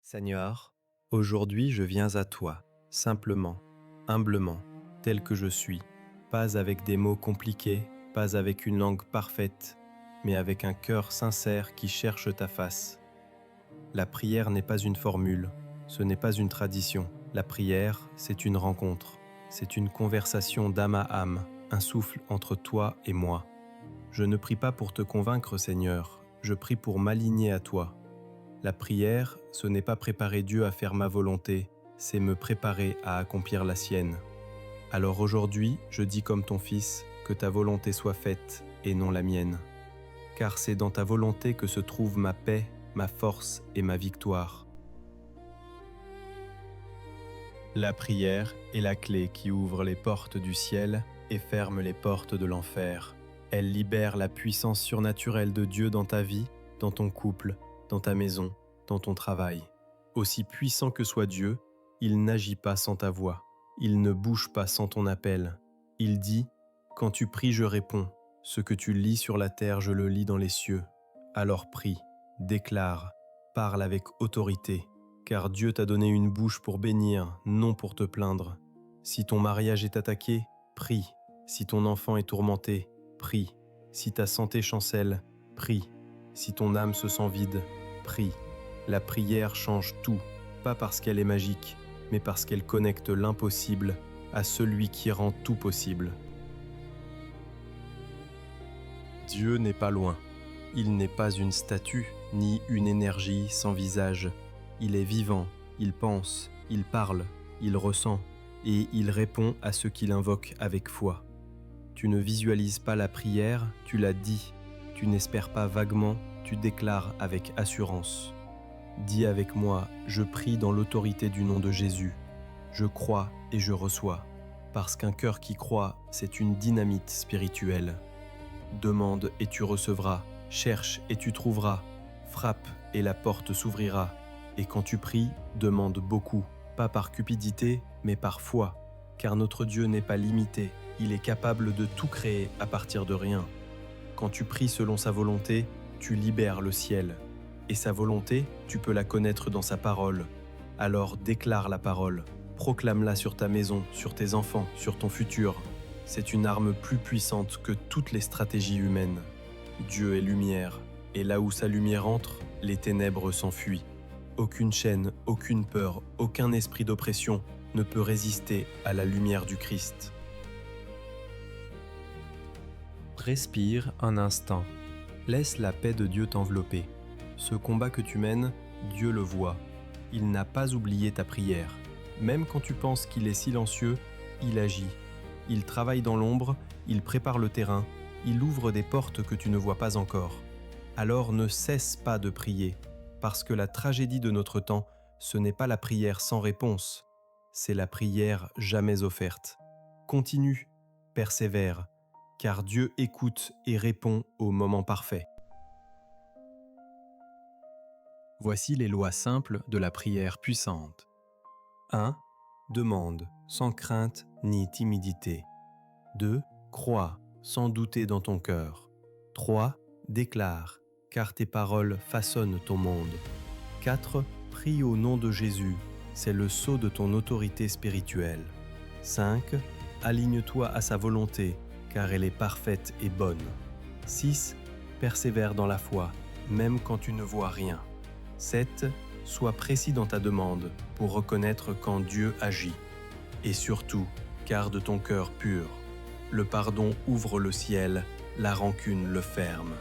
Seigneur, aujourd'hui je viens à toi, simplement, humblement, tel que je suis, pas avec des mots compliqués, pas avec une langue parfaite, mais avec un cœur sincère qui cherche ta face. La prière n'est pas une formule, ce n'est pas une tradition. La prière, c'est une rencontre, c'est une conversation d'âme à âme, un souffle entre toi et moi. Je ne prie pas pour te convaincre, Seigneur, je prie pour m'aligner à toi. La prière, ce n'est pas préparer Dieu à faire ma volonté, c'est me préparer à accomplir la sienne. Alors aujourd'hui, je dis comme ton Fils, que ta volonté soit faite et non la mienne. Car c'est dans ta volonté que se trouve ma paix, ma force et ma victoire. La prière est la clé qui ouvre les portes du ciel et ferme les portes de l'enfer. Elle libère la puissance surnaturelle de Dieu dans ta vie, dans ton couple, dans ta maison, dans ton travail. Aussi puissant que soit Dieu, il n'agit pas sans ta voix. Il ne bouge pas sans ton appel. Il dit « Quand tu pries, je réponds. Ce que tu lis sur la terre, je le lis dans les cieux. Alors prie, déclare, parle avec autorité. Car Dieu t'a donné une bouche pour bénir, non pour te plaindre. Si ton mariage est attaqué, prie. Si ton enfant est tourmenté, prie. Si ta santé chancelle, prie. Si ton âme se sent vide, prie. La prière change tout, pas parce qu'elle est magique, mais parce qu'elle connecte l'impossible à celui qui rend tout possible. Dieu n'est pas loin. Il n'est pas une statue, ni une énergie sans visage. Il est vivant, il pense, il parle, il ressent, et il répond à ceux qui l'invoquent avec foi. Tu ne visualises pas la prière, tu la dis. Tu n'espères pas vaguement, tu déclares avec assurance. Dis avec moi, je prie dans l'autorité du nom de Jésus. Je crois et je reçois, parce qu'un cœur qui croit, c'est une dynamite spirituelle. Demande et tu recevras, cherche et tu trouveras, frappe et la porte s'ouvrira. Et quand tu pries, demande beaucoup, pas par cupidité, mais par foi, car notre Dieu n'est pas limité, il est capable de tout créer à partir de rien. Quand tu pries selon sa volonté, tu libères le ciel. Et sa volonté, tu peux la connaître dans sa parole. Alors déclare la parole, proclame-la sur ta maison, sur tes enfants, sur ton futur. C'est une arme plus puissante que toutes les stratégies humaines. Dieu est lumière, et là où sa lumière entre, les ténèbres s'enfuient. Aucune chaîne, aucune peur, aucun esprit d'oppression ne peut résister à la lumière du Christ. Respire un instant. Laisse la paix de Dieu t'envelopper. Ce combat que tu mènes, Dieu le voit. Il n'a pas oublié ta prière. Même quand tu penses qu'il est silencieux, il agit. Il travaille dans l'ombre, il prépare le terrain, il ouvre des portes que tu ne vois pas encore. Alors ne cesse pas de prier, parce que la tragédie de notre temps, ce n'est pas la prière sans réponse, c'est la prière jamais offerte. Continue, persévère, car Dieu écoute et répond au moment parfait. Voici les lois simples de la prière puissante. 1. Demande, sans crainte ni timidité. 2. Crois, sans douter dans ton cœur. 3. Déclare, car tes paroles façonnent ton monde. 4. Prie au nom de Jésus, c'est le sceau de ton autorité spirituelle. 5. Aligne-toi à sa volonté, car elle est parfaite et bonne. 6. Persévère dans la foi, même quand tu ne vois rien. 7. Sois précis dans ta demande pour reconnaître quand Dieu agit. Et surtout, garde ton cœur pur. Le pardon ouvre le ciel, la rancune le ferme.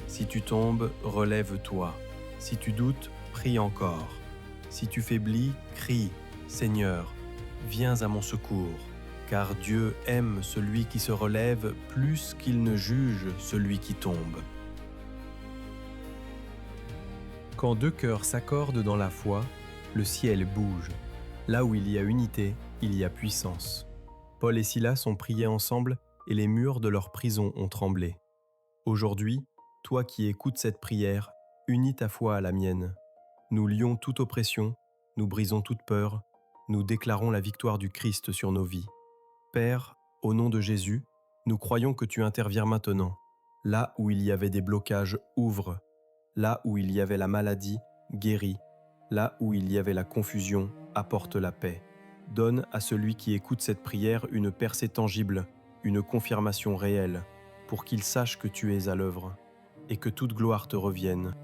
Si tu tombes, relève-toi. Si tu doutes, prie encore. Si tu faiblis, crie, Seigneur, viens à mon secours. Car Dieu aime celui qui se relève plus qu'il ne juge celui qui tombe. Quand deux cœurs s'accordent dans la foi, le ciel bouge. Là où il y a unité, il y a puissance. Paul et Silas ont prié ensemble et les murs de leur prison ont tremblé. Aujourd'hui, toi qui écoutes cette prière, unis ta foi à la mienne. Nous lions toute oppression, nous brisons toute peur, nous déclarons la victoire du Christ sur nos vies. Père, au nom de Jésus, nous croyons que tu interviens maintenant. Là où il y avait des blocages, ouvre. Là où il y avait la maladie, guéris. Là où il y avait la confusion, apporte la paix. Donne à celui qui écoute cette prière une percée tangible, une confirmation réelle, pour qu'il sache que tu es à l'œuvre, et que toute gloire te revienne.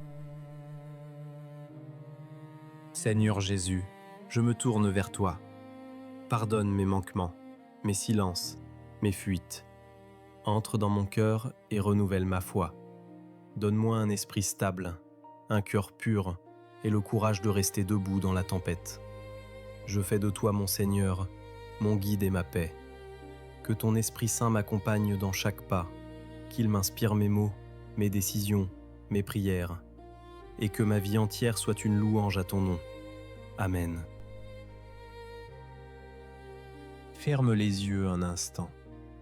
Seigneur Jésus, je me tourne vers toi. Pardonne mes manquements, mes silences, mes fuites. Entre dans mon cœur et renouvelle ma foi. Donne-moi un esprit stable, un cœur pur et le courage de rester debout dans la tempête. Je fais de toi mon Seigneur, mon guide et ma paix. Que ton Esprit Saint m'accompagne dans chaque pas, qu'il m'inspire mes mots, mes décisions, mes prières, et que ma vie entière soit une louange à ton nom. Amen. Ferme les yeux un instant.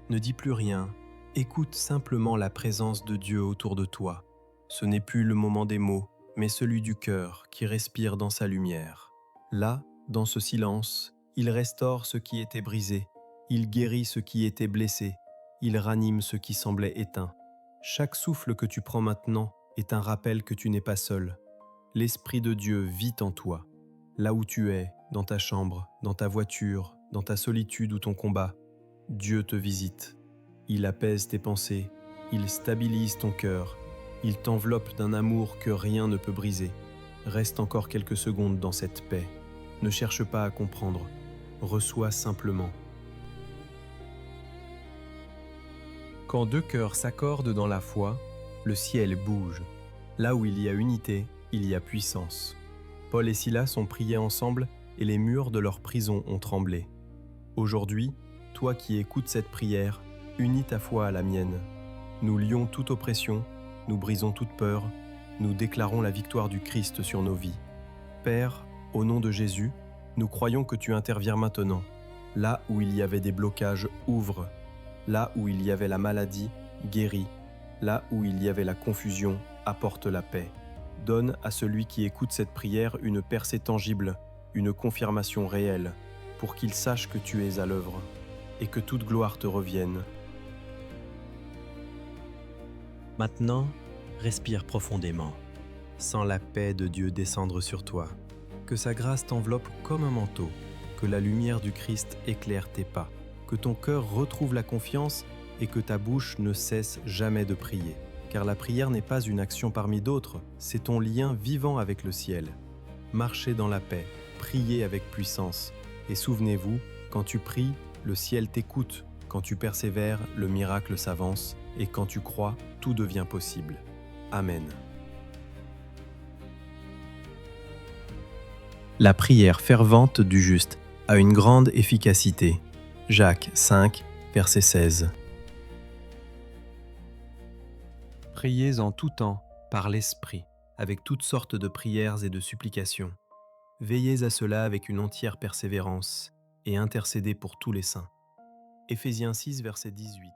Ne dis plus rien. Écoute simplement la présence de Dieu autour de toi. Ce n'est plus le moment des mots, mais celui du cœur qui respire dans sa lumière. Là, dans ce silence, il restaure ce qui était brisé. Il guérit ce qui était blessé. Il ranime ce qui semblait éteint. Chaque souffle que tu prends maintenant est un rappel que tu n'es pas seul. L'Esprit de Dieu vit en toi. Là où tu es, dans ta chambre, dans ta voiture, dans ta solitude ou ton combat, Dieu te visite. Il apaise tes pensées, il stabilise ton cœur, il t'enveloppe d'un amour que rien ne peut briser. Reste encore quelques secondes dans cette paix. Ne cherche pas à comprendre, reçois simplement. Quand deux cœurs s'accordent dans la foi, le ciel bouge. Là où il y a unité, il y a puissance. Paul et Silas ont prié ensemble et les murs de leur prison ont tremblé. Aujourd'hui, toi qui écoutes cette prière, unis ta foi à la mienne. Nous lions toute oppression, nous brisons toute peur, nous déclarons la victoire du Christ sur nos vies. Père, au nom de Jésus, nous croyons que tu interviens maintenant. Là où il y avait des blocages, ouvre. Là où il y avait la maladie, guéris. Là où il y avait la confusion, apporte la paix. Donne à celui qui écoute cette prière une percée tangible, une confirmation réelle, pour qu'il sache que tu es à l'œuvre, et que toute gloire te revienne. Maintenant, respire profondément. Sens la paix de Dieu descendre sur toi. Que sa grâce t'enveloppe comme un manteau, que la lumière du Christ éclaire tes pas, que ton cœur retrouve la confiance et que ta bouche ne cesse jamais de prier. Car la prière n'est pas une action parmi d'autres, c'est ton lien vivant avec le ciel. Marchez dans la paix, priez avec puissance. Et souvenez-vous, quand tu pries, le ciel t'écoute. Quand tu persévères, le miracle s'avance. Et quand tu crois, tout devient possible. Amen. La prière fervente du juste a une grande efficacité. Jacques 5, verset 16. Priez en tout temps, par l'Esprit, avec toutes sortes de prières et de supplications. Veillez à cela avec une entière persévérance et intercédez pour tous les saints. Éphésiens 6, verset 18.